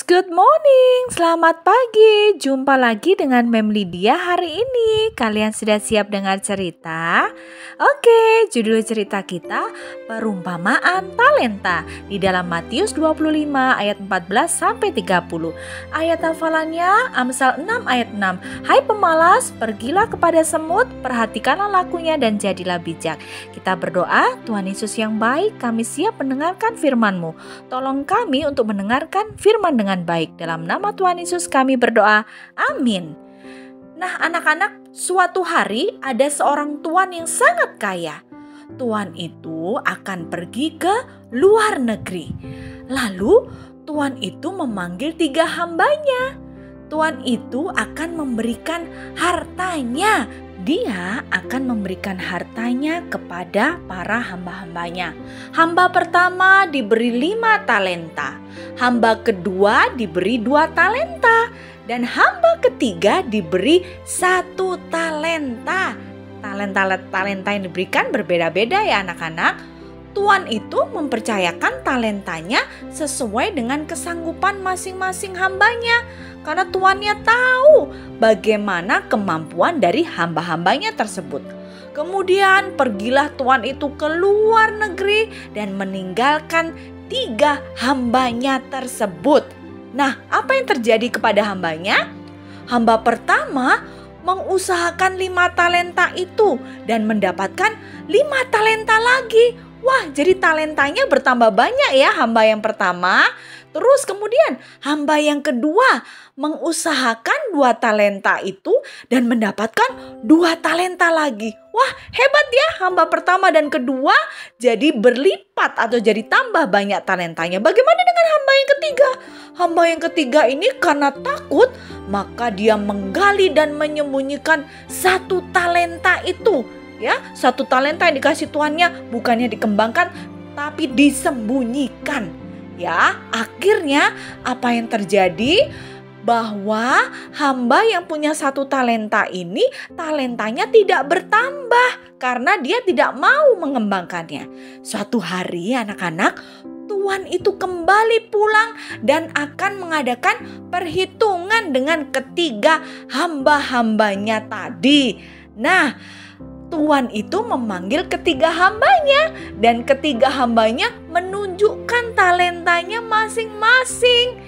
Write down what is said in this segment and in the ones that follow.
good morning, selamat pagi. Jumpa lagi dengan Mem Lydia hari ini. Kalian sudah siap dengar cerita? Oke, judul cerita kita perumpamaan talenta di dalam Matius 25 ayat 14 sampai 30. Ayat hafalannya Amsal 6 ayat 6. Hai pemalas, pergilah kepada semut, perhatikanlah lakunya dan jadilah bijak. Kita berdoa, Tuhan Yesus yang baik, kami siap mendengarkan firman-Mu. Tolong kami untuk mendengarkan firman dengan baik. Dalam nama Tuhan Yesus kami berdoa. Amin. Nah anak-anak, suatu hari ada seorang tuan yang sangat kaya. Tuan itu akan pergi ke luar negeri. Lalu tuan itu memanggil 3 hambanya. Tuan itu akan memberikan hartanya. Dia akan memberikan hartanya kepada para hamba-hambanya. Hamba pertama diberi 5 talenta. Hamba kedua diberi 2 talenta. Dan hamba ketiga diberi 1 talenta. Talenta yang diberikan berbeda-beda ya anak-anak. Tuan itu mempercayakan talentanya sesuai dengan kesanggupan masing-masing hambanya. Karena tuannya tahu bagaimana kemampuan dari hamba-hambanya tersebut. Kemudian pergilah tuan itu ke luar negeri dan meninggalkan 3 hambanya tersebut. Nah, apa yang terjadi kepada hambanya? Hamba pertama mengusahakan 5 talenta itu dan mendapatkan 5 talenta lagi. Wah, jadi talentanya bertambah banyak ya hamba yang pertama. Terus kemudian hamba yang kedua mengusahakan 2 talenta itu dan mendapatkan 2 talenta lagi. Wah, hebat ya hamba pertama dan kedua jadi berlipat atau jadi tambah banyak talentanya. Bagaimana dengan hamba yang ketiga? Hamba yang ketiga ini karena takut maka dia menggali dan menyembunyikan 1 talenta itu. Ya, 1 talenta yang dikasih tuannya bukannya dikembangkan tapi disembunyikan. Ya, akhirnya apa yang terjadi? Bahwa hamba yang punya 1 talenta ini talentanya tidak bertambah karena dia tidak mau mengembangkannya. Suatu hari anak-anak, tuan itu kembali pulang dan akan mengadakan perhitungan dengan ketiga hamba-hambanya tadi. Nah, tuan itu memanggil ketiga hambanya dan ketiga hambanya menunjukkan talentanya masing-masing.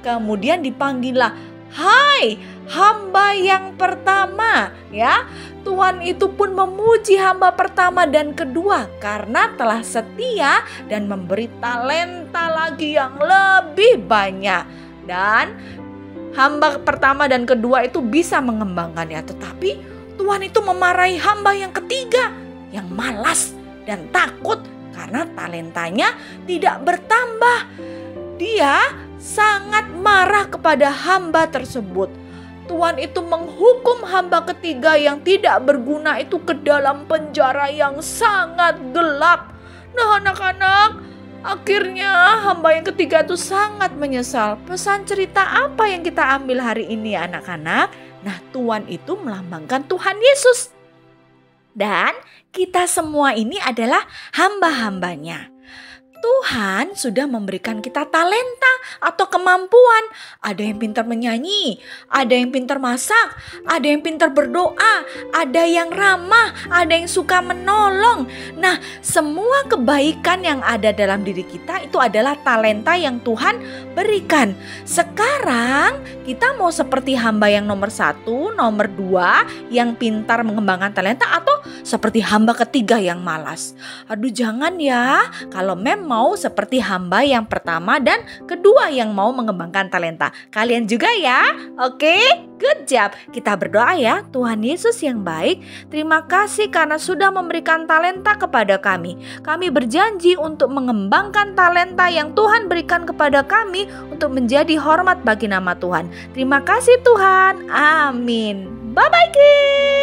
Kemudian dipanggillah, hai hamba yang pertama ya. Tuan itu pun memuji hamba pertama dan kedua karena telah setia dan memberi talenta lagi yang lebih banyak. Dan hamba pertama dan kedua itu bisa mengembangkannya. Tetapi tuan itu memarahi hamba yang ketiga yang malas dan takut karena talentanya tidak bertambah. Dia sangat marah kepada hamba tersebut. Tuan itu menghukum hamba ketiga yang tidak berguna itu ke dalam penjara yang sangat gelap. Nah anak-anak, akhirnya hamba yang ketiga itu sangat menyesal. Pesan cerita apa yang kita ambil hari ini anak-anak? Nah, tuan itu melambangkan Tuhan Yesus. Dan kita semua ini adalah hamba-hambanya. Tuhan sudah memberikan kita talenta atau kemampuan. Ada yang pintar menyanyi, ada yang pintar masak, ada yang pintar berdoa, ada yang ramah, ada yang suka menolong. Nah, semua kebaikan yang ada dalam diri kita itu adalah talenta yang Tuhan berikan. Sekarang kita mau seperti hamba yang nomor 1, nomor 2 yang pintar mengembangkan talenta atau seperti hamba ketiga yang malas? Aduh jangan ya, kalau mau seperti hamba yang pertama dan kedua yang mau mengembangkan talenta. Kalian juga ya. Oke, good job. Kita berdoa ya. Tuhan Yesus yang baik, terima kasih karena sudah memberikan talenta kepada kami. Kami berjanji untuk mengembangkan talenta yang Tuhan berikan kepada kami untuk menjadi hormat bagi nama Tuhan. Terima kasih Tuhan. Amin. Bye-bye kids.